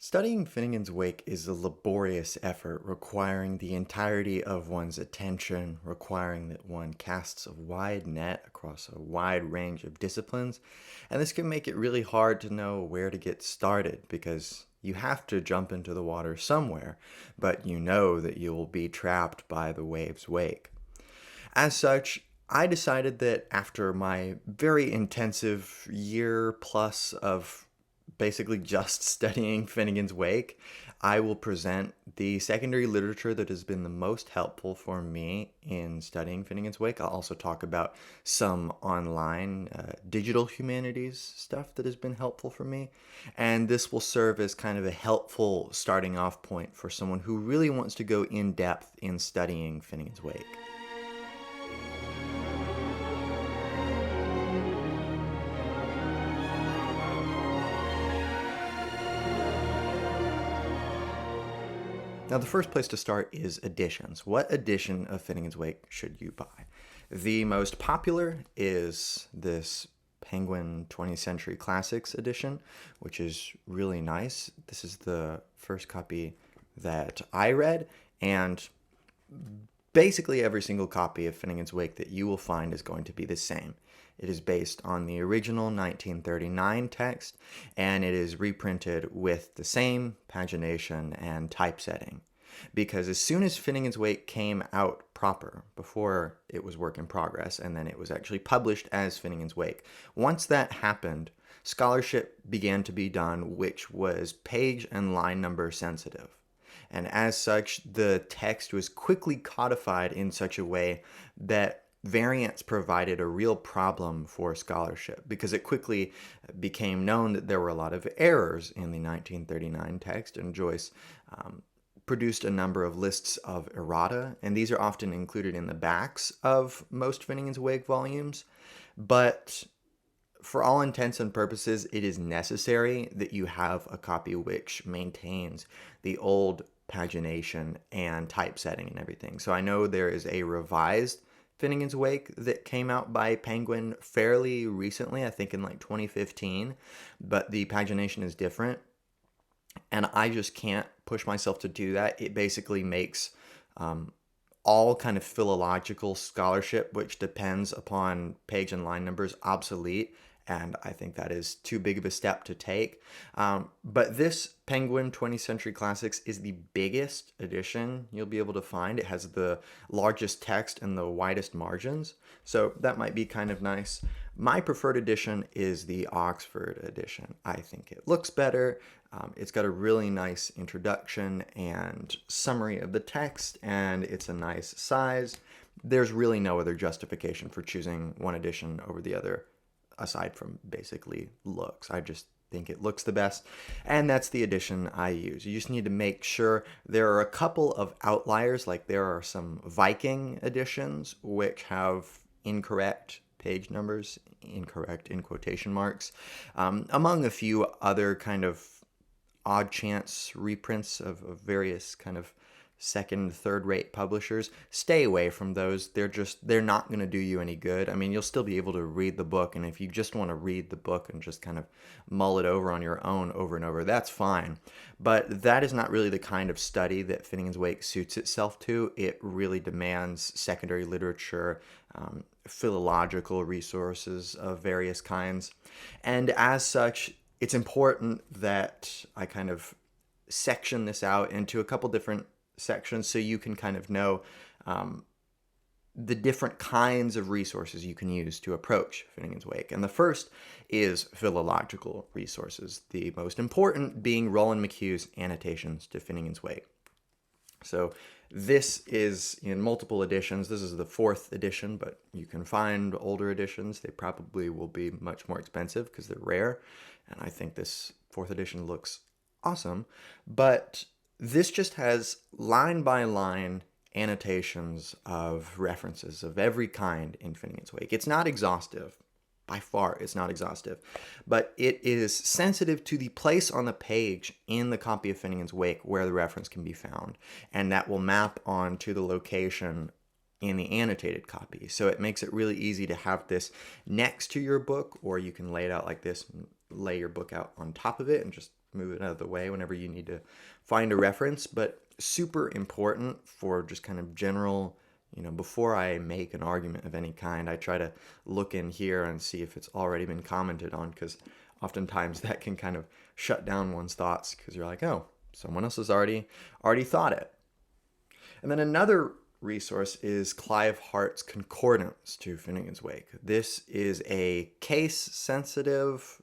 Studying Finnegans Wake is a laborious effort requiring the entirety of one's attention, requiring that one casts a wide net across a wide range of disciplines, and this can make it really hard to know where to get started because you have to jump into the water somewhere, but you know that you will be trapped by the wave's wake. As such, I decided that after my very intensive year plus of basically just studying Finnegans Wake, I will present the secondary literature that has been the most helpful for me in studying Finnegans Wake. I'll also talk about some online digital humanities stuff that has been helpful for me. And this will serve as kind of a helpful starting off point for someone who really wants to go in depth in studying Finnegans Wake. Now, the first place to start is editions. What edition of Finnegans Wake should you buy? The most popular is this Penguin 20th Century Classics edition, which is really nice. This is the first copy that I read, and basically every single copy of Finnegans Wake that you will find is going to be the same. It is based on the original 1939 text, and it is reprinted with the same pagination and typesetting. Because as soon as Finnegans Wake came out proper, before it was work in progress, and then it was actually published as Finnegans Wake, once that happened, scholarship began to be done which was page and line number sensitive. And as such, the text was quickly codified in such a way that variants provided a real problem for scholarship because it quickly became known that there were a lot of errors in the 1939 text, and Joyce produced a number of lists of errata, and these are often included in the backs of most Finnegans Wake volumes. But for all intents and purposes, it is necessary that you have a copy which maintains the old pagination and typesetting and everything. So I know there is a revised Finnegans Wake that came out by Penguin fairly recently, I think in like 2015, but the pagination is different, and I just can't push myself to do that. It basically makes all kind of philological scholarship, which depends upon page and line numbers, obsolete, and I think that is too big of a step to take. But this Penguin 20th Century Classics is the biggest edition you'll be able to find. It has the largest text and the widest margins, so that might be kind of nice. My preferred edition is the Oxford edition. I think it looks better. It's got a really nice introduction and summary of the text, and it's a nice size. There's really no other justification for choosing one edition over the other, aside from basically looks. I just think it looks the best, and that's the edition I use. You just need to make sure. There are a couple of outliers, like there are some Viking editions which have incorrect page numbers, incorrect in quotation marks, among a few other kind of odd chance reprints of various kind of second, third-rate publishers. Stay away from those. They're not going to do you any good. I mean, you'll still be able to read the book, and if you just want to read the book and just kind of mull it over on your own over and over, that's fine. But that is not really the kind of study that Finnegans Wake suits itself to. It really demands secondary literature, philological resources of various kinds, and as such, it's important that I kind of section this out into a couple different sections so you can kind of know the different kinds of resources you can use to approach Finnegans Wake. And the first is philological resources, the most important being Roland McHugh's annotations to Finnegans Wake. So this is in multiple editions. This is the 4th edition, but you can find older editions. They probably will be much more expensive because they're rare, and I think this 4th edition looks awesome. But this just has line-by-line annotations of references of every kind in Finnegans Wake. It's not exhaustive. By far, it's not exhaustive. But it is sensitive to the place on the page in the copy of Finnegans Wake where the reference can be found. And that will map onto the location in the annotated copy. So it makes it really easy to have this next to your book, or you can lay it out like this and lay your book out on top of it and just move it out of the way whenever you need to find a reference, but super important for just kind of general, before I make an argument of any kind, I try to look in here and see if it's already been commented on, because oftentimes that can kind of shut down one's thoughts, because you're like, oh, someone else has already thought it. And then another resource is Clive Hart's Concordance to Finnegans Wake. This is a case-sensitive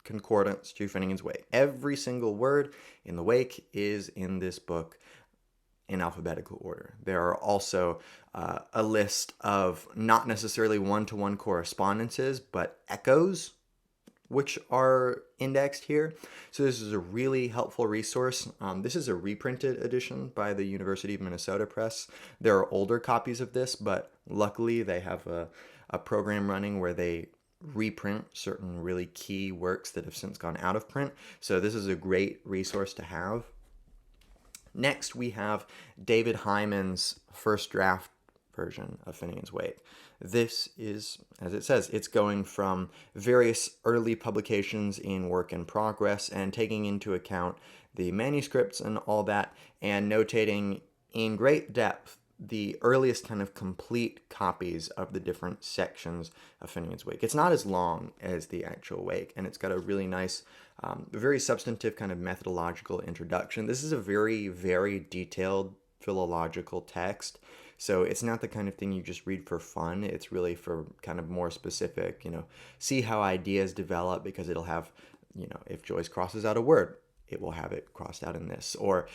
concordance to Finnegans Wake. Every single word in the Wake is in this book in alphabetical order. There are also a list of not necessarily one-to-one correspondences, but echoes, which are indexed here. So this is a really helpful resource. This is a reprinted edition by the University of Minnesota Press. There are older copies of this, but luckily they have a program running where they reprint certain really key works that have since gone out of print. So this is a great resource to have. Next, we have David Hyman's first draft version of Finnegans Wake. This is, as it says, it's going from various early publications in work in progress and taking into account the manuscripts and all that, and notating in great depth the earliest kind of complete copies of the different sections of Finnegans Wake. It's not as long as the actual Wake, and it's got a really nice, very substantive kind of methodological introduction. This is a very, very detailed philological text. So it's not the kind of thing you just read for fun. It's really for kind of more specific, see how ideas develop, because it'll have, if Joyce crosses out a word, it will have it crossed out in this. Or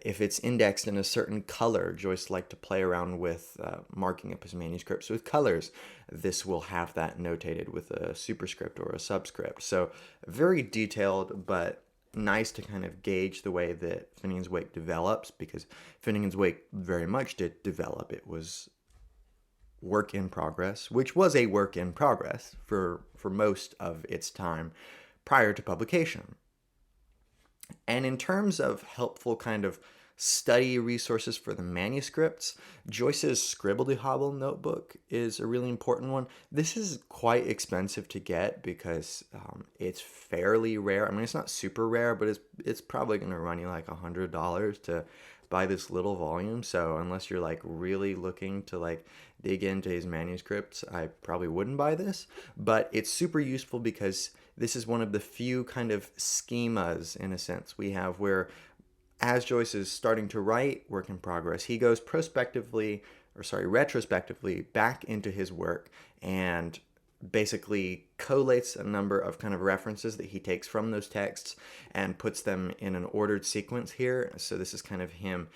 if it's indexed in a certain color, Joyce liked to play around with marking up his manuscripts with colors. This will have that notated with a superscript or a subscript. So very detailed, but nice to kind of gauge the way that Finnegans Wake develops, because Finnegans Wake very much did develop. It was work in progress, which was a work in progress for most of its time prior to publication. And in terms of helpful kind of study resources for the manuscripts, Joyce's Scribble Hobble notebook is a really important one. This is quite expensive to get because it's fairly rare. I mean, it's not super rare, but it's probably going to run you like $100 to buy this little volume. So unless you're like really looking to like dig into his manuscripts, I probably wouldn't buy this. But it's super useful because this is one of the few kind of schemas, in a sense, we have where as Joyce is starting to write work in progress, he goes retrospectively back into his work and basically collates a number of kind of references that he takes from those texts and puts them in an ordered sequence here. So this is kind of him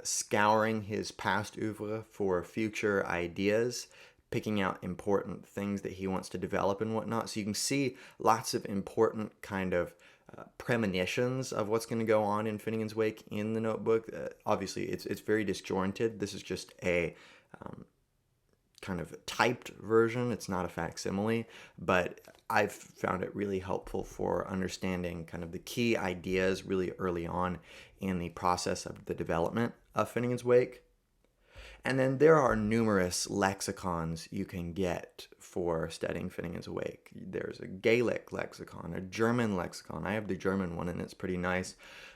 scouring his past oeuvre for future ideas, picking out important things that he wants to develop and whatnot. So you can see lots of important kind of premonitions of what's going to go on in Finnegans Wake in the notebook. Obviously, it's very disjointed. This is just a kind of typed version. It's not a facsimile, but I've found it really helpful for understanding kind of the key ideas really early on in the process of the development of Finnegans Wake. And then there are numerous lexicons you can get for studying Finnegans Wake. There's a Gaelic lexicon, a German lexicon. I have the German one and it's pretty nice.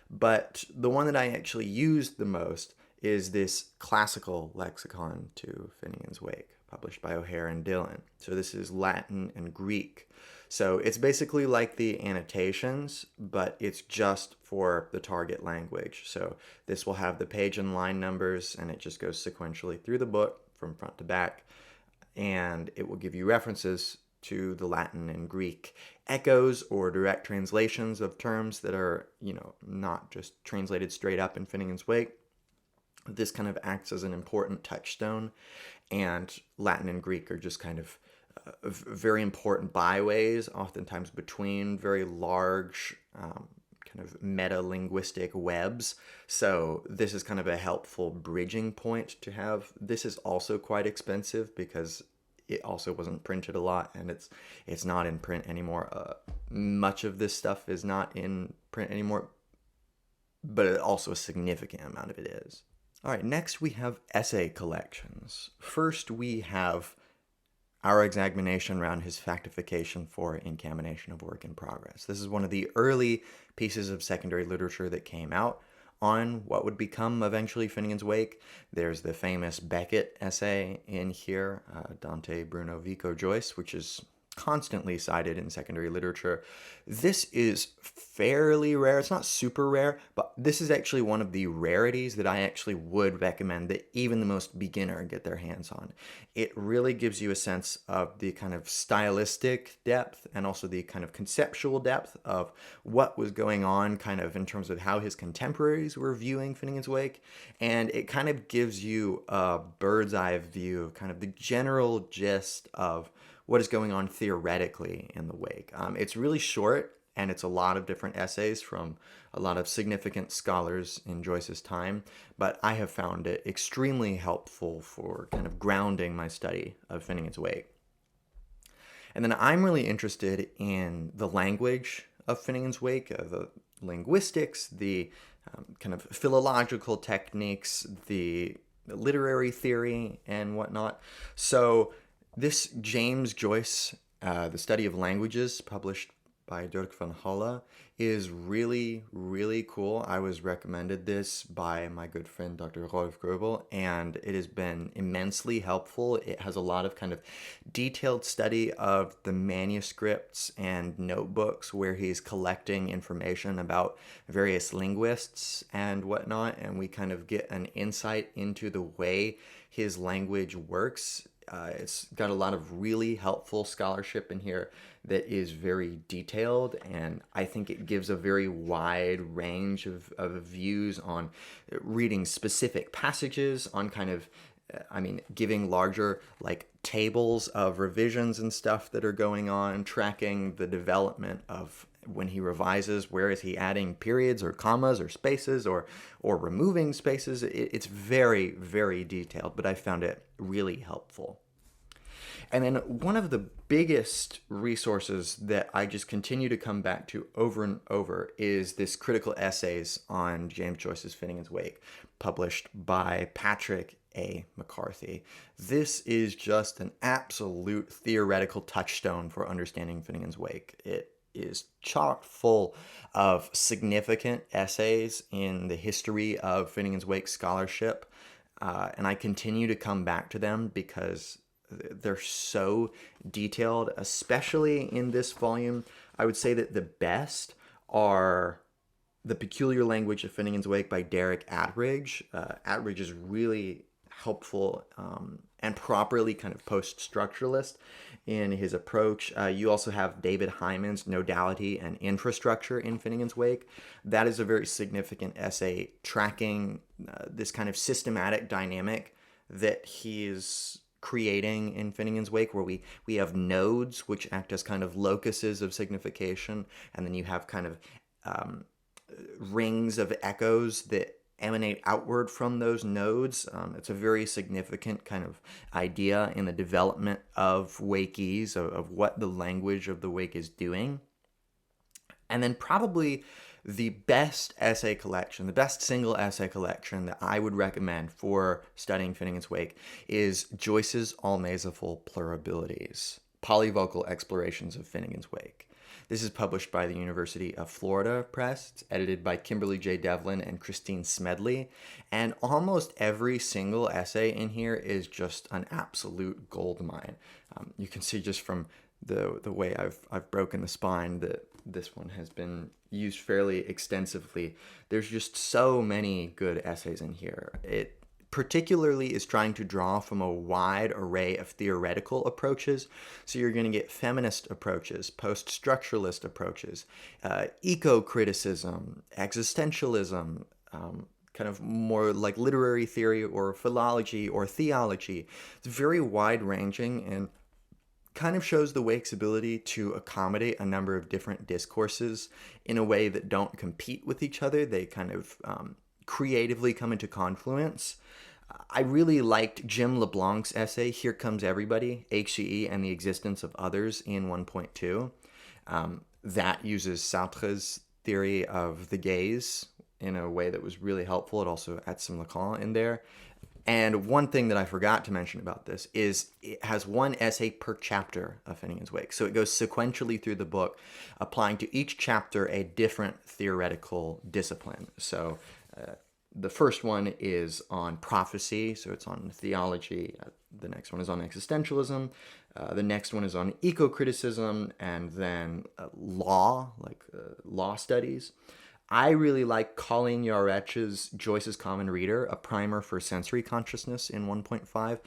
But the one that I actually used the most is this classical lexicon to Finnegans Wake, published by O'Hare and Dillon. So this is Latin and Greek. So it's basically like the annotations, but it's just for the target language. So this will have the page and line numbers, and it just goes sequentially through the book from front to back. And it will give you references to the Latin and Greek echoes or direct translations of terms that are, not just translated straight up in Finnegans Wake. This kind of acts as an important touchstone, and Latin and Greek are just kind of very important byways, oftentimes between very large kind of meta-linguistic webs. So this is kind of a helpful bridging point to have. This is also quite expensive because it also wasn't printed a lot, and it's not in print anymore. Much of this stuff is not in print anymore, but also a significant amount of it is. All right, next we have essay collections. First we have our examination around his factification for incamination of work in progress. This is one of the early pieces of secondary literature that came out on what would become eventually Finnegans Wake. There's the famous Beckett essay in here, Dante, Bruno, Vico, Joyce, which is constantly cited in secondary literature. This is fairly rare. It's not super rare, but this is actually one of the rarities that I actually would recommend that even the most beginner get their hands on. It really gives you a sense of the kind of stylistic depth and also the kind of conceptual depth of what was going on kind of in terms of how his contemporaries were viewing Finnegans Wake. And it kind of gives you a bird's eye view of kind of the general gist of what is going on theoretically in the Wake. It's really short, and it's a lot of different essays from a lot of significant scholars in Joyce's time, but I have found it extremely helpful for kind of grounding my study of Finnegans Wake. And then I'm really interested in the language of Finnegans Wake, the linguistics, the kind of philological techniques, the literary theory, and whatnot. So this James Joyce, The Study of Languages, published by Dirk van Halle, is really, really cool. I was recommended this by my good friend Dr. Rolf Goebel, and it has been immensely helpful. It has a lot of kind of detailed study of the manuscripts and notebooks where he's collecting information about various linguists and whatnot, and we kind of get an insight into the way his language works. It's got a lot of really helpful scholarship in here that is very detailed, and I think it gives a very wide range of views on reading specific passages, on kind of, giving larger like tables of revisions and stuff that are going on, tracking the development of when he revises, where is he adding periods or commas or spaces or removing spaces. It's very, very detailed, but I found it really helpful. And then one of the biggest resources that I just continue to come back to over and over is this critical essays on James Joyce's Finnegans Wake, published by Patrick A. McCarthy. This is just an absolute theoretical touchstone for understanding Finnegans Wake. It is chock full of significant essays in the history of Finnegans Wake scholarship, and I continue to come back to them because they're so detailed, especially in this volume. I would say that the best are The Peculiar Language of Finnegans Wake by Derek Attridge. Attridge is really helpful and properly kind of post-structuralist in his approach. You also have David Hyman's Nodality and Infrastructure in Finnegans Wake. That is a very significant essay tracking this kind of systematic dynamic that he's creating in Finnegans Wake, where we have nodes which act as kind of locuses of signification, and then you have kind of rings of echoes that emanate outward from those nodes. It's a very significant kind of idea in the development of Wakeese, of what the language of the Wake is doing. And then probably the best essay collection, the best single essay collection that I would recommend for studying Finnegans Wake is Joyce's Almazyful Plurabilities, Polyvocal Explorations of Finnegans Wake. This is published by the University of Florida Press. It's edited by Kimberly J. Devlin and Christine Smedley. And almost every single essay in here is just an absolute goldmine. You can see just from the way I've broken the spine that this one has been used fairly extensively. There's just so many good essays in here. It particularly is trying to draw from a wide array of theoretical approaches. So you're going to get feminist approaches, post-structuralist approaches, eco-criticism, existentialism, kind of more like literary theory or philology or theology. It's very wide-ranging and kind of shows the Wake's ability to accommodate a number of different discourses in a way that don't compete with each other. They kind of creatively come into confluence. I really liked Jim LeBlanc's essay, Here Comes Everybody, HCE and the Existence of Others in 1.2. That uses Sartre's theory of the gaze in a way that was really helpful. It also had some Lacan in there. And one thing that I forgot to mention about this is it has one essay per chapter of Finnegans Wake. So it goes sequentially through the book, applying to each chapter a different theoretical discipline. So the first one is on prophecy, so it's on theology. The next one is on existentialism. The next one is on eco-criticism, and then law, law studies. I really like Colleen Yarech's Joyce's Common Reader, a primer for sensory consciousness in 1.5.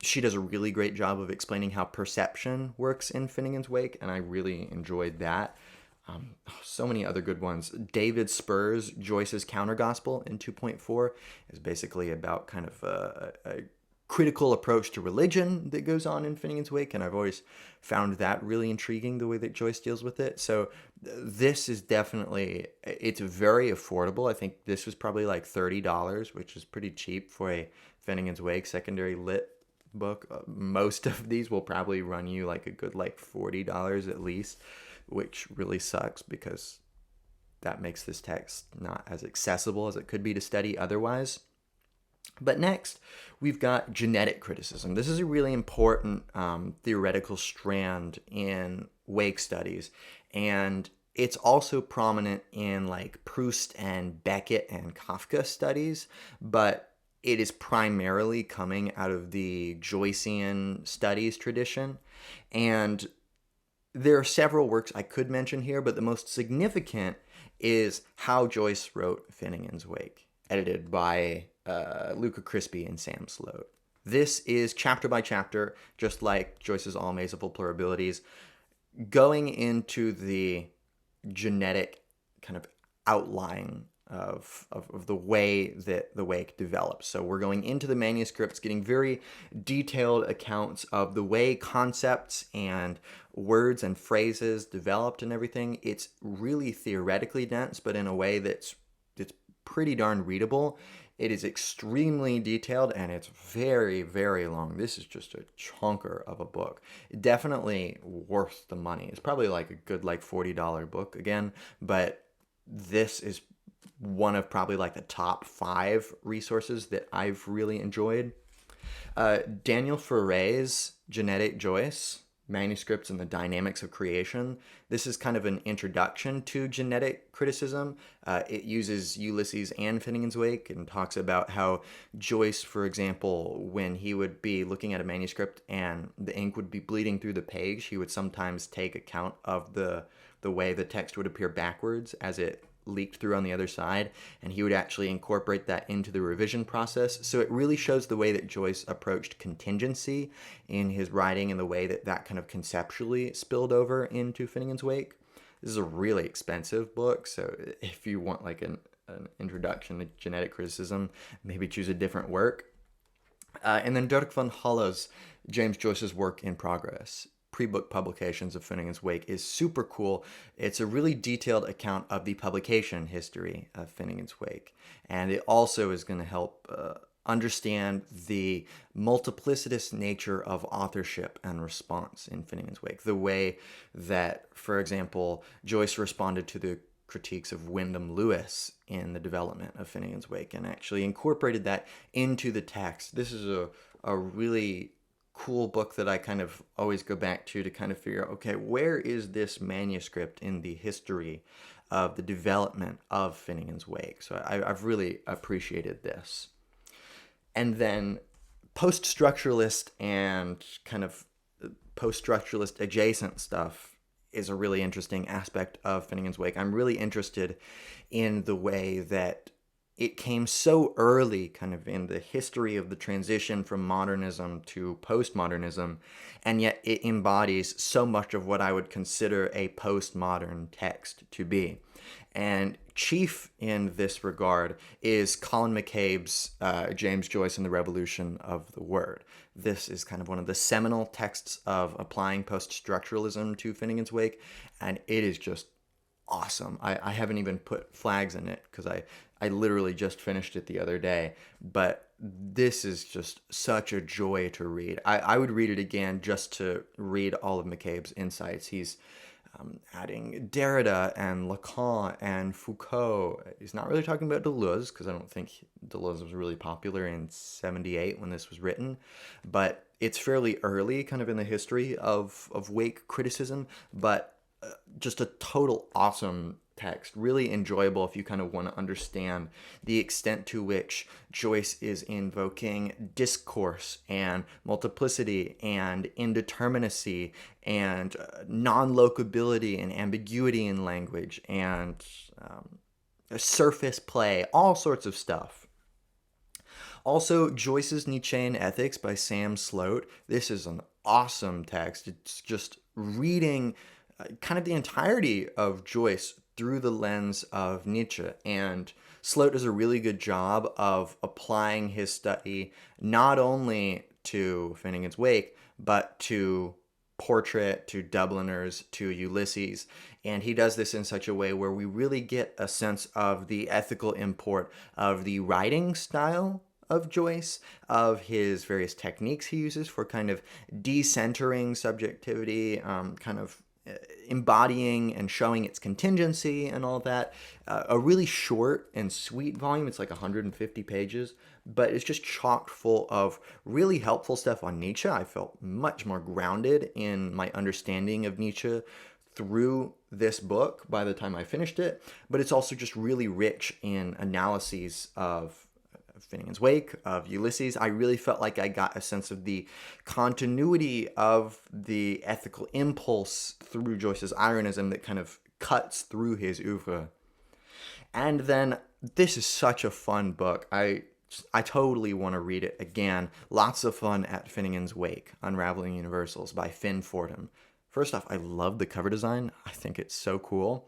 She does a really great job of explaining how perception works in Finnegans Wake, and I really enjoyed that. So many other good ones. David Spur's Joyce's Counter Gospel in 2.4 is basically about kind of a critical approach to religion that goes on in Finnegans Wake, and I've always found that really intriguing, the way that Joyce deals with it. So this is definitely, it's very affordable. I think this was probably like $30, which is pretty cheap for a Finnegans Wake secondary lit book. Most of these will probably run you like a good like $40 at least, which really sucks because that makes this text not as accessible as it could be to study otherwise. But next, we've got genetic criticism. This is a really important theoretical strand in Wake studies, and it's also prominent in like Proust and Beckett and Kafka studies, but it is primarily coming out of the Joycean studies tradition. And there are several works I could mention here, but the most significant is How Joyce Wrote Finnegans Wake, edited by Luca Crispi and Sam Sloat. This is chapter by chapter, just like Joyce's All Maze of Pluralities, going into the genetic kind of outline of the way that the Wake develops. So we're going into the manuscripts, getting very detailed accounts of the way concepts and words and phrases developed and everything. It's really theoretically dense, but in a way that's pretty darn readable. It is extremely detailed, and it's very, very long. This is just a chunker of a book. Definitely worth the money. It's probably like a good like $40 book again, but this is one of probably like the top 5 resources that I've really enjoyed. Daniel Ferre's Genetic Joyce, Manuscripts and the Dynamics of Creation. This is kind of an introduction to genetic criticism. It uses Ulysses and Finnegans Wake and talks about how Joyce, for example, when he would be looking at a manuscript and the ink would be bleeding through the page, he would sometimes take account of the way the text would appear backwards as it leaked through on the other side, and he would actually incorporate that into the revision process. So it really shows the way that Joyce approached contingency in his writing and the way that that kind of conceptually spilled over into Finnegans Wake. This is a really expensive book, so if you want like an introduction to genetic criticism, maybe choose a different work. And then Dirk van Holle's James Joyce's Work in Progress, pre-book publications of Finnegans Wake, is super cool. It's a really detailed account of the publication history of Finnegans Wake, and it also is going to help understand the multiplicitous nature of authorship and response in Finnegans Wake. The way that, for example, Joyce responded to the critiques of Wyndham Lewis in the development of Finnegans Wake and actually incorporated that into the text. This is a really cool book that I kind of always go back to kind of figure out, okay, where is this manuscript in the history of the development of Finnegans Wake? So I've really appreciated this. And then post-structuralist and kind of post-structuralist adjacent stuff is a really interesting aspect of Finnegans Wake. I'm really interested in the way that it came so early kind of in the history of the transition from modernism to postmodernism, and yet it embodies so much of what I would consider a postmodern text to be. And chief in this regard is Colin McCabe's James Joyce and the Revolution of the Word. This is kind of one of the seminal texts of applying post-structuralism to Finnegans Wake, and it is just awesome. I haven't even put flags in it because I literally just finished it the other day, but this is just such a joy to read. I would read it again just to read all of McCabe's insights. He's adding Derrida and Lacan and Foucault. He's not really talking about Deleuze, because I don't think Deleuze was really popular in 78 when this was written, but it's fairly early kind of in the history of Wake criticism, but just a total awesome text, really enjoyable if you kind of want to understand the extent to which Joyce is invoking discourse and multiplicity and indeterminacy and non-locability and ambiguity in language and surface play, all sorts of stuff. Also, Joyce's Nietzschean Ethics by Sam Sloat. This is an awesome text. It's just reading kind of the entirety of Joyce through the lens of Nietzsche. And Sloat does a really good job of applying his study not only to Finnegans Wake, but to Portrait, to Dubliners, to Ulysses. And he does this in such a way where we really get a sense of the ethical import of the writing style of Joyce, of his various techniques he uses for kind of decentering subjectivity, kind of embodying and showing its contingency and all that. A really short and sweet volume. It's like 150 pages, but it's just chock full of really helpful stuff on Nietzsche. I felt much more grounded in my understanding of Nietzsche through this book by the time I finished it, but it's also just really rich in analyses of Finnegans Wake, of Ulysses. I really felt like I got a sense of the continuity of the ethical impulse through Joyce's ironism that kind of cuts through his oeuvre. And then this is such a fun book. I totally want to read it again. Lots of fun at Finnegans Wake, Unraveling Universals by Finn Fordham. First off, I love the cover design. I think it's so cool.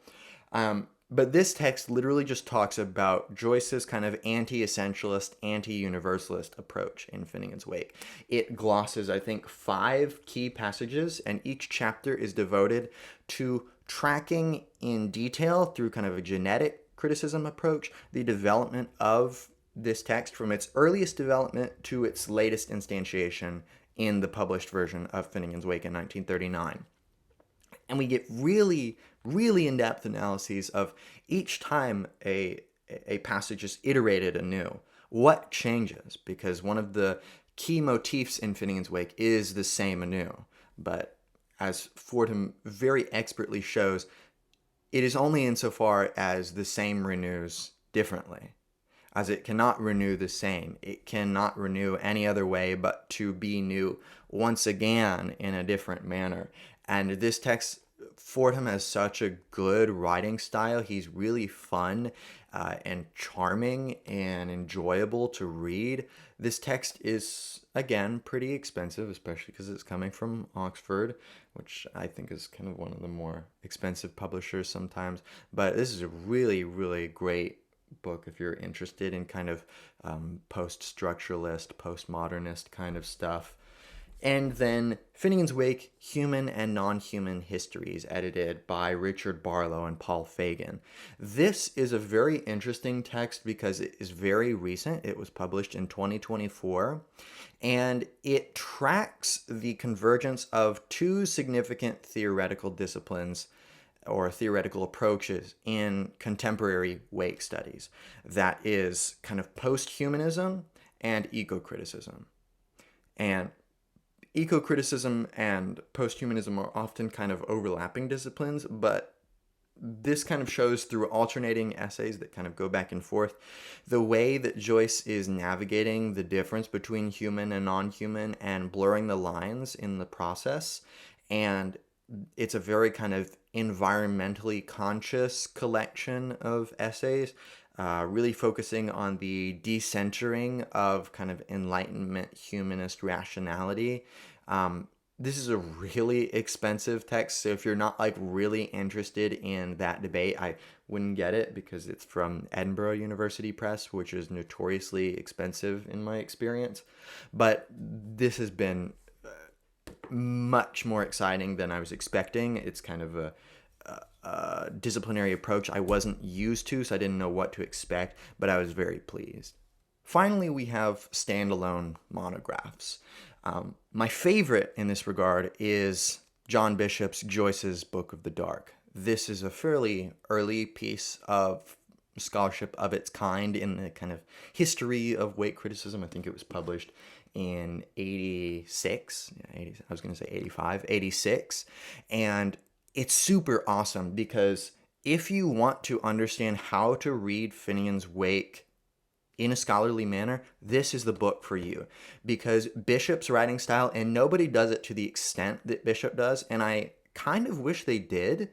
But this text literally just talks about Joyce's kind of anti-essentialist, anti-universalist approach in Finnegans Wake. It glosses, I think, 5 key passages, and each chapter is devoted to tracking in detail through kind of a genetic criticism approach the development of this text from its earliest development to its latest instantiation in the published version of Finnegans Wake in 1939. And we get really, really in-depth analyses of each time a passage is iterated anew. What changes? Because one of the key motifs in Finnegans Wake is the same anew. But as Fordham very expertly shows, it is only insofar as the same renews differently, as it cannot renew the same. It cannot renew any other way but to be new once again in a different manner. And this text, Fordham has such a good writing style. He's really fun and charming and enjoyable to read. This text is, again, pretty expensive, especially because it's coming from Oxford, which I think is kind of one of the more expensive publishers sometimes. But this is a really, really great book if you're interested in kind of post-structuralist, postmodernist kind of stuff. And then Finnegans Wake, Human and Non-Human Histories, edited by Richard Barlow and Paul Fagan. This is a very interesting text because it is very recent. It was published in 2024, and it tracks the convergence of 2 significant theoretical disciplines or theoretical approaches in contemporary Wake studies. That is kind of post-humanism and eco-criticism. And eco-criticism and post-humanism are often kind of overlapping disciplines, but this kind of shows through alternating essays that kind of go back and forth the way that Joyce is navigating the difference between human and non-human and blurring the lines in the process. And it's a very kind of environmentally conscious collection of essays, really focusing on the decentering of kind of Enlightenment humanist rationality. This is a really expensive text, so if you're not like really interested in that debate, I wouldn't get it because it's from Edinburgh University Press, which is notoriously expensive in my experience. But this has been much more exciting than I was expecting. It's kind of a disciplinary approach I wasn't used to, so I didn't know what to expect, but I was very pleased. Finally, we have standalone monographs. My favorite in this regard is John Bishop's Joyce's Book of the Dark. This is a fairly early piece of scholarship of its kind in the kind of history of Wake criticism. I think it was published in 86, I was going to say 85, 86. And it's super awesome because if you want to understand how to read Finnegans Wake in a scholarly manner, this is the book for you. Because Bishop's writing style, and nobody does it to the extent that Bishop does, and I kind of wish they did.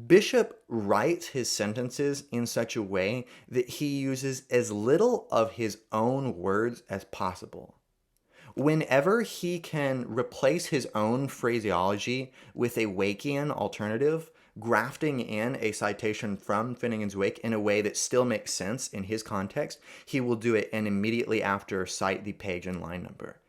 Bishop writes his sentences in such a way that he uses as little of his own words as possible. Whenever he can replace his own phraseology with a Wakean alternative, grafting in a citation from Finnegans Wake in a way that still makes sense in his context, he will do it and immediately after cite the page and line number.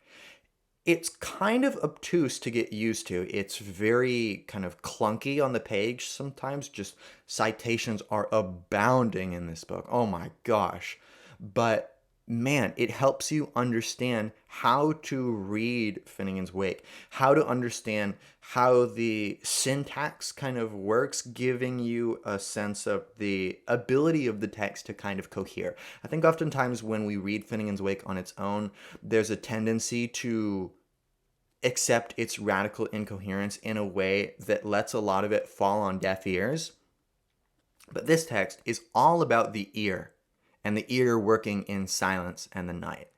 It's kind of obtuse to get used to. It's very kind of clunky on the page sometimes. Just citations are abounding in this book. Oh my gosh. But man, it helps you understand how to read Finnegans Wake, how to understand how the syntax kind of works, giving you a sense of the ability of the text to kind of cohere. I think oftentimes when we read Finnegans Wake on its own, there's a tendency to accept its radical incoherence in a way that lets a lot of it fall on deaf ears. But this text is all about the ear, and the ear working in silence and the night.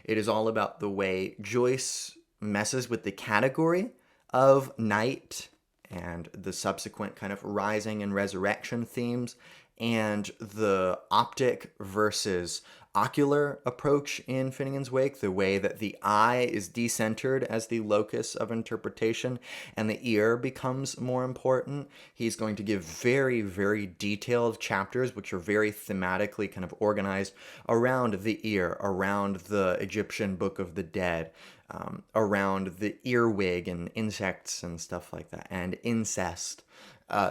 It is all about the way Joyce messes with the category of night and the subsequent kind of rising and resurrection themes, and the optic versus ocular approach in Finnegans Wake, the way that the eye is decentered as the locus of interpretation and the ear becomes more important. He's going to give very, very detailed chapters which are very thematically kind of organized around the ear, around the Egyptian Book of the Dead, around the earwig and insects and stuff like that, and incest.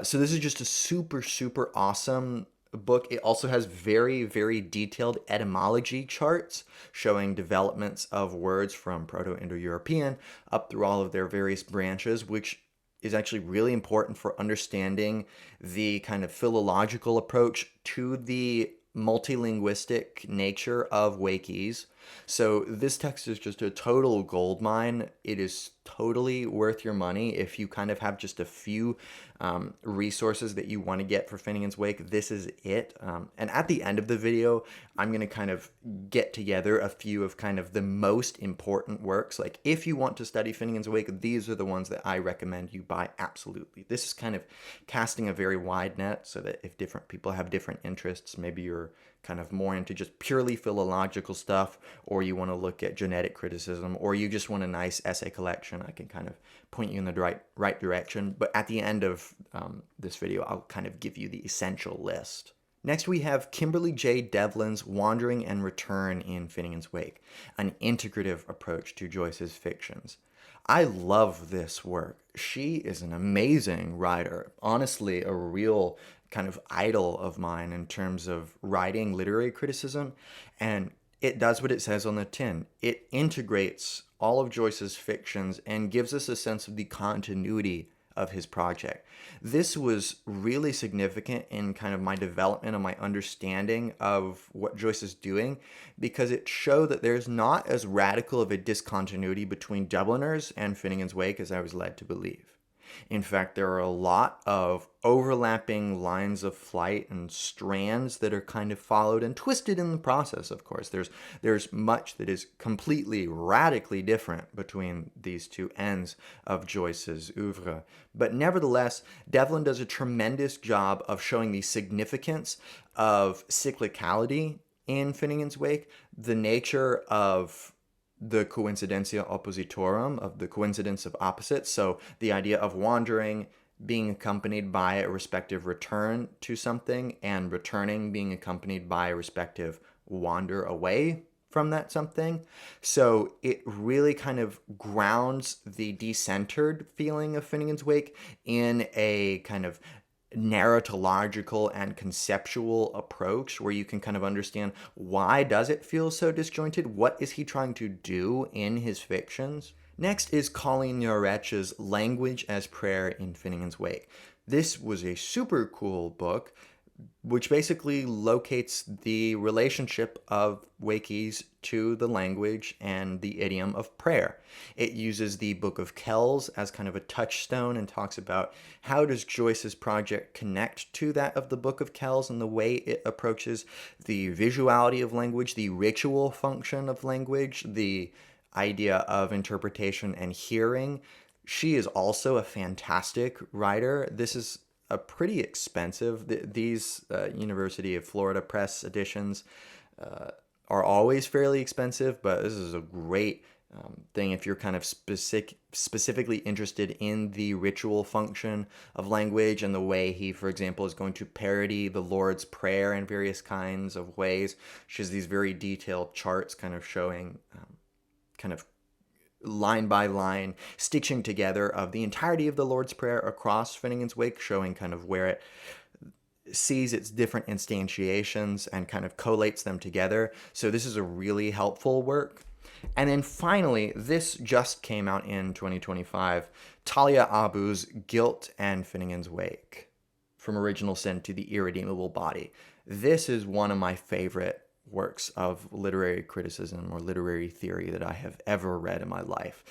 So this is just a super, super awesome book. It also has very, very detailed etymology charts showing developments of words from Proto-Indo-European up through all of their various branches, which is actually really important for understanding the kind of philological approach to the multilinguistic nature of Wakies. So this text is just a total goldmine. It is totally worth your money if you kind of have just a few resources that you want to get for Finnegans Wake. This is it. And at the end of the video, I'm going to kind of get together a few of kind of the most important works. Like if you want to study Finnegans Wake, these are the ones that I recommend you buy absolutely. This is kind of casting a very wide net so that if different people have different interests, maybe you're kind of more into just purely philological stuff, or you want to look at genetic criticism, or you just want a nice essay collection, I can kind of point you in the right direction. But at the end of this video, I'll kind of give you the essential list. Next, we have Kimberly J. Devlin's Wandering and Return in Finnegans Wake, an integrative approach to Joyce's fictions. I love this work. She is an amazing writer, honestly, a real kind of idol of mine in terms of writing literary criticism, and it does what it says on the tin. It integrates all of Joyce's fictions and gives us a sense of the continuity of his project. This was really significant in kind of my development and my understanding of what Joyce is doing, because it showed that there's not as radical of a discontinuity between Dubliners and Finnegans Wake as I was led to believe. In fact, there are a lot of overlapping lines of flight and strands that are kind of followed and twisted in the process, of course. There's much that is completely, radically different between these two ends of Joyce's oeuvre. But nevertheless, Devlin does a tremendous job of showing the significance of cyclicality in Finnegans Wake, the nature of the coincidentia oppositorum, of the coincidence of opposites. So the idea of wandering being accompanied by a respective return to something, and returning being accompanied by a respective wander away from that something. So it really kind of grounds the decentered feeling of Finnegans Wake in a kind of narratological and conceptual approach where you can kind of understand, why does it feel so disjointed? What is he trying to do in his fictions? Next is Colleen Joretsch's Language as Prayer in Finnegans Wake. This was a super cool book, which basically locates the relationship of Wakies to the language and the idiom of prayer. It uses the Book of Kells as kind of a touchstone and talks about how does Joyce's project connect to that of the Book of Kells and the way it approaches the visuality of language, the ritual function of language, the idea of interpretation and hearing. She is also a fantastic writer. This is a pretty expensive. These University of Florida Press editions are always fairly expensive, but this is a great thing if you're kind of specifically interested in the ritual function of language and the way he, for example, is going to parody the Lord's Prayer in various kinds of ways. She has these very detailed charts kind of showing kind of line by line stitching together of the entirety of the Lord's Prayer across Finnegans Wake, showing kind of where it sees its different instantiations and kind of collates them together. So this is a really helpful work. And then finally, this just came out in 2025, Talia Abu's Guilt and Finnegans Wake, From Original Sin to the Irredeemable Body. This is one of my favorite works of literary criticism or literary theory that I have ever read in my life.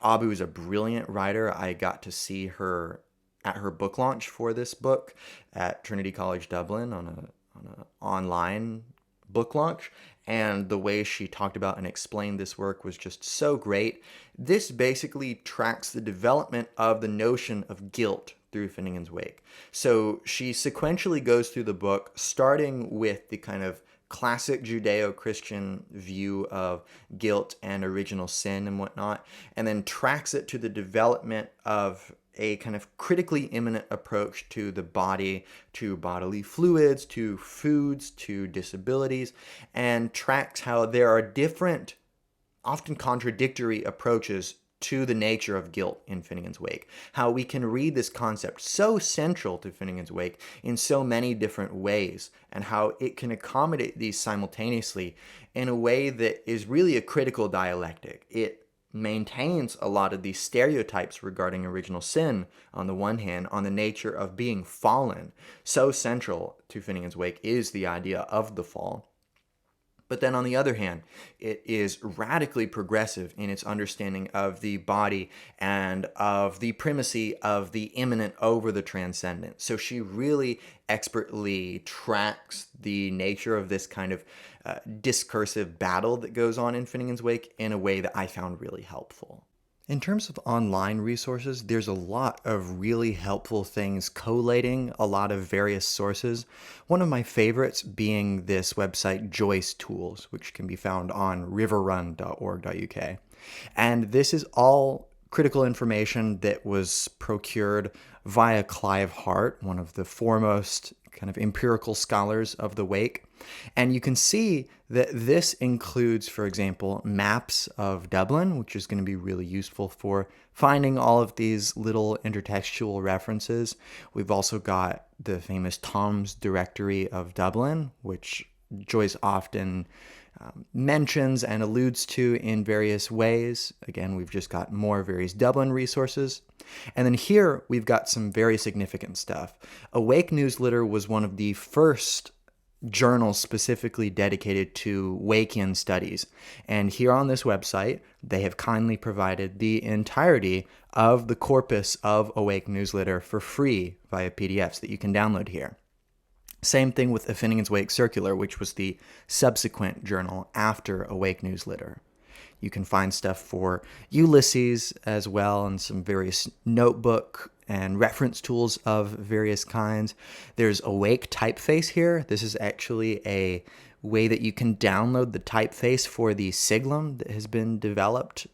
Abu is a brilliant writer. I got to see her at her book launch for this book at Trinity College Dublin on an online book launch, and the way she talked about and explained this work was just so great. This basically tracks the development of the notion of guilt through Finnegans Wake. So she sequentially goes through the book, starting with the kind of classic Judeo-Christian view of guilt and original sin and whatnot, and then tracks it to the development of a kind of critically immanent approach to the body, to bodily fluids, to foods, to disabilities, and tracks how there are different, often contradictory approaches to the nature of guilt in Finnegans Wake. How we can read this concept so central to Finnegans Wake in so many different ways, and how it can accommodate these simultaneously in a way that is really a critical dialectic. It maintains a lot of these stereotypes regarding original sin on the one hand, on the nature of being fallen. So central to Finnegans Wake is the idea of the fall. But then on the other hand, it is radically progressive in its understanding of the body and of the primacy of the immanent over the transcendent. So she really expertly tracks the nature of this kind of discursive battle that goes on in Finnegans Wake in a way that I found really helpful. In terms of online resources, there's a lot of really helpful things collating a lot of various sources. One of my favorites being this website Joyce Tools, which can be found on riverrun.org.uk. And this is all critical information that was procured via Clive Hart, one of the foremost kind of empirical scholars of the Wake. And you can see that this includes, for example, maps of Dublin, which is going to be really useful for finding all of these little intertextual references. We've also got the famous Tom's Directory of Dublin, which Joyce often mentions and alludes to in various ways. Again, we've just got more various Dublin resources. And then here we've got some very significant stuff. Awake Newsletter was one of the first journals specifically dedicated to Wakean studies. And here on this website, they have kindly provided the entirety of the corpus of Awake Newsletter for free via PDFs that you can download here. Same thing with the Finnegans Wake Circular, which was the subsequent journal after Awake Newsletter. You can find stuff for Ulysses as well, and some various notebook and reference tools of various kinds. There's Awake Typeface here. This is actually a way that you can download the typeface for the Siglum that has been developed.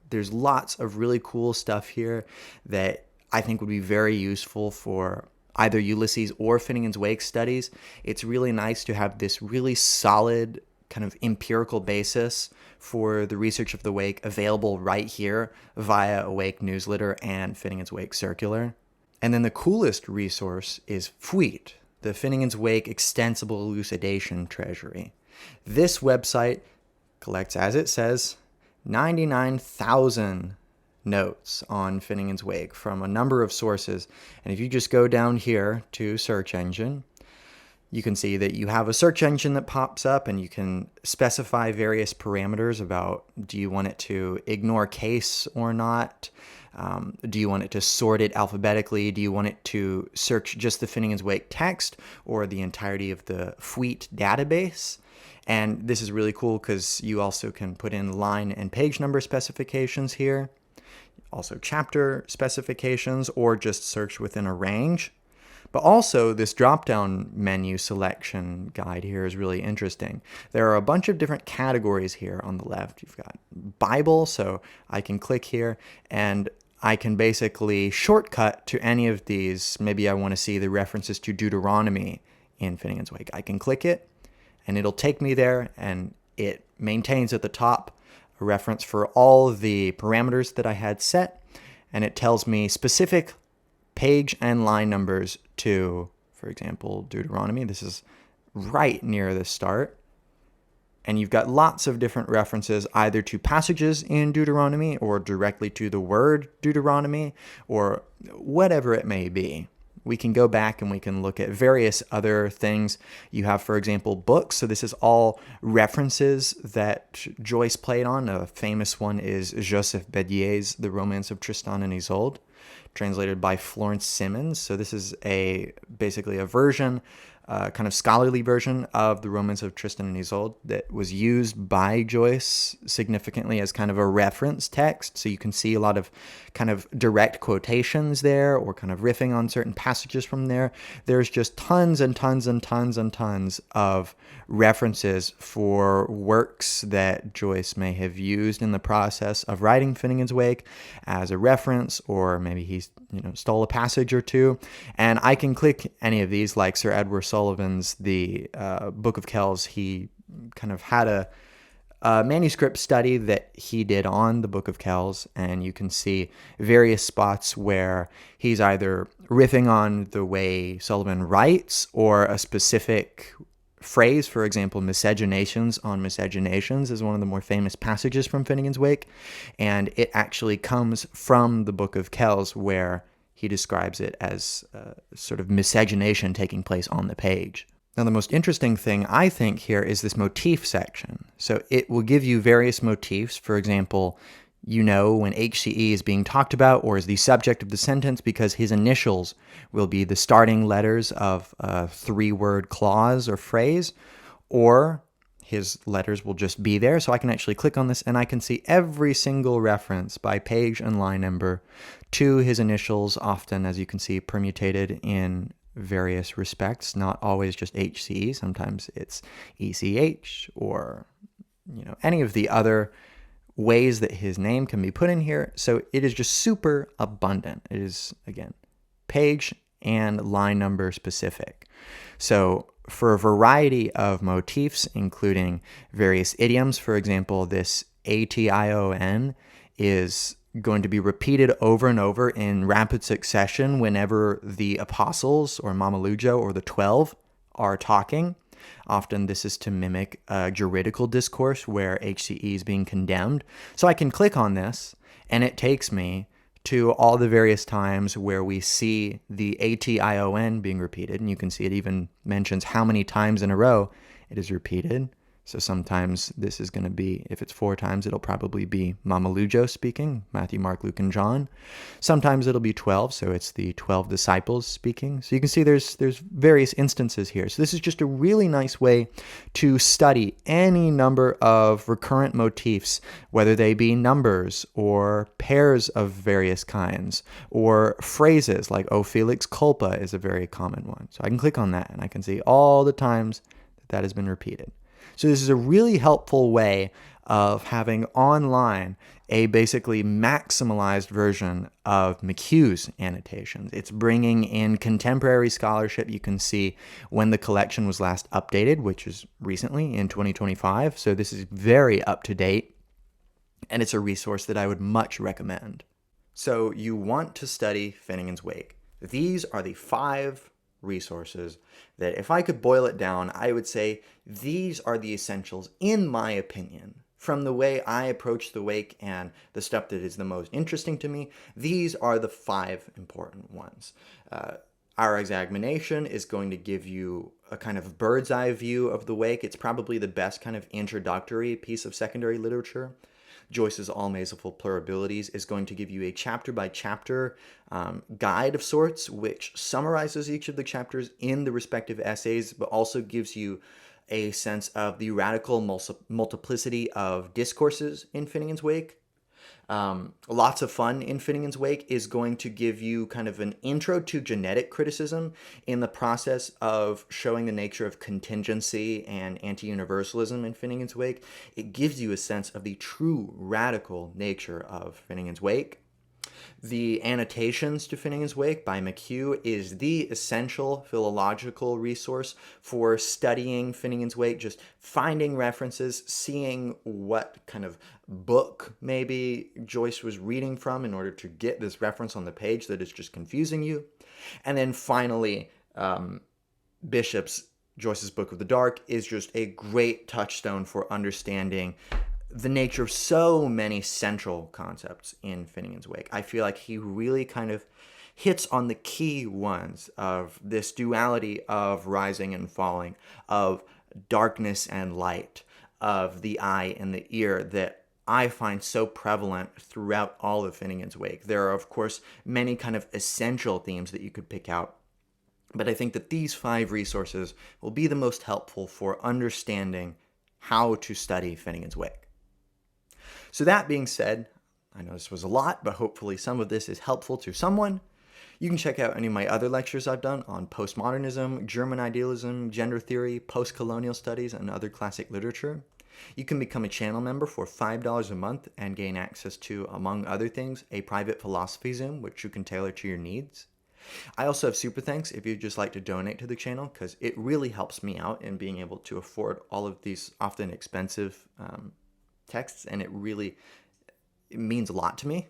There's lots of really cool stuff here that I think would be very useful for either Ulysses or Finnegans Wake studies. It's really nice to have this really solid kind of empirical basis for the research of the Wake available right here via Awake Newsletter and Finnegans Wake Circular. And then the coolest resource is FWEET, the Finnegans Wake Extensible Elucidation Treasury. This website collects, as it says, 99,000 notes on Finnegans Wake from a number of sources. And if you just go down here to search engine, you can see that you have a search engine that pops up, and you can specify various parameters about, do you want it to ignore case or not? Do you want it to sort it alphabetically? Do you want it to search just the Finnegans Wake text or the entirety of the Fleet database? And this is really cool because you also can put in line and page number specifications here, also chapter specifications, or just search within a range. But also, this drop-down menu selection guide here is really interesting. There are a bunch of different categories here on the left. You've got Bible, so I can click here, and I can basically shortcut to any of these. Maybe I want to see the references to Deuteronomy in Finnegans Wake. I can click it, and it'll take me there, and it maintains at the top a reference for all the parameters that I had set, and it tells me specific page and line numbers to, for example, Deuteronomy. This is right near the start. And you've got lots of different references either to passages in Deuteronomy or directly to the word Deuteronomy or whatever it may be. We can go back and we can look at various other things. You have, for example, books. So this is all references that Joyce played on. A famous one is Joseph Bédier's The Romance of Tristan and Isolde, translated by Florence Simmons. So this is basically a version, kind of scholarly version of The Romance of Tristan and Isolde that was used by Joyce significantly as kind of a reference text. So you can see a lot of kind of direct quotations there, or kind of riffing on certain passages from there. There's just tons and tons and tons and tons of references for works that Joyce may have used in the process of writing Finnegans Wake as a reference, or maybe he's stole a passage or two. And I can click any of these, like Sir Edward Sullivan's The Book of Kells. He kind of had a manuscript study that he did on the Book of Kells, and you can see various spots where he's either riffing on the way Sullivan writes or a specific phrase. For example, miscegenations on miscegenations is one of the more famous passages from Finnegans Wake, and it actually comes from the Book of Kells, where he describes it as sort of miscegenation taking place on the page. Now, the most interesting thing, I think, here is this motif section. So it will give you various motifs. For example, when HCE is being talked about or is the subject of the sentence, because his initials will be the starting letters of a 3-word clause or phrase, or his letters will just be there. So I can actually click on this and I can see every single reference by page and line number to his initials, often, as you can see, permutated in various respects, not always just HCE. Sometimes it's ECH or, any of the other ways that his name can be put in here. So it is just super abundant. It is, again, page and line number specific. So for a variety of motifs, including various idioms, for example, this ATION is going to be repeated over and over in rapid succession whenever the apostles or Mama Lujo or the 12 are talking. Often this is to mimic a juridical discourse where HCE is being condemned. So I can click on this and it takes me to all the various times where we see the ATION being repeated. And you can see it even mentions how many times in a row it is repeated. So sometimes this is going to be, if it's 4 times, it'll probably be Mama Lujo speaking, Matthew, Mark, Luke, and John. Sometimes it'll be 12, so it's the 12 disciples speaking. So you can see there's various instances here. So this is just a really nice way to study any number of recurrent motifs, whether they be numbers or pairs of various kinds, or phrases like "O Felix culpa" is a very common one. So I can click on that and I can see all the times that has been repeated. So this is a really helpful way of having online a basically maximalized version of McHugh's annotations. It's bringing in contemporary scholarship. You can see when the collection was last updated, which is recently in 2025. So this is very up to date, and it's a resource that I would much recommend. So you want to study Finnegans Wake. These are the 5 resources that, if I could boil it down, I would say these are the essentials, in my opinion, from the way I approach the Wake and the stuff that is the most interesting to me, these are the 5 important ones. Our examination is going to give you a kind of bird's eye view of the Wake. It's probably the best kind of introductory piece of secondary literature. Joyce's All Masterful Pluralities is going to give you a chapter-by-chapter guide of sorts, which summarizes each of the chapters in the respective essays, but also gives you a sense of the radical multiplicity of discourses in Finnegans Wake. Lots of Fun in Finnegans Wake is going to give you kind of an intro to genetic criticism in the process of showing the nature of contingency and anti-universalism in Finnegans Wake. It gives you a sense of the true radical nature of Finnegans Wake. The Annotations to Finnegans Wake by McHugh is the essential philological resource for studying Finnegans Wake, just finding references, seeing what kind of book maybe Joyce was reading from in order to get this reference on the page that is just confusing you. And then finally, Bishop's Joyce's Book of the Dark is just a great touchstone for understanding the nature of so many central concepts in Finnegans Wake. I feel like he really kind of hits on the key ones of this duality of rising and falling, of darkness and light, of the eye and the ear that I find so prevalent throughout all of Finnegans Wake. There are, of course, many kind of essential themes that you could pick out, but I think that these 5 resources will be the most helpful for understanding how to study Finnegans Wake. So that being said, I know this was a lot, but hopefully some of this is helpful to someone. You can check out any of my other lectures I've done on postmodernism, German idealism, gender theory, post-colonial studies, and other classic literature. You can become a channel member for $5 a month and gain access to, among other things, a private philosophy Zoom, which you can tailor to your needs. I also have super thanks if you'd just like to donate to the channel, because it really helps me out in being able to afford all of these often expensive texts, and it means a lot to me,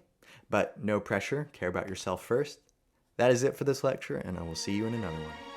but no pressure. Care about yourself first. That is it for this lecture, and I will see you in another one.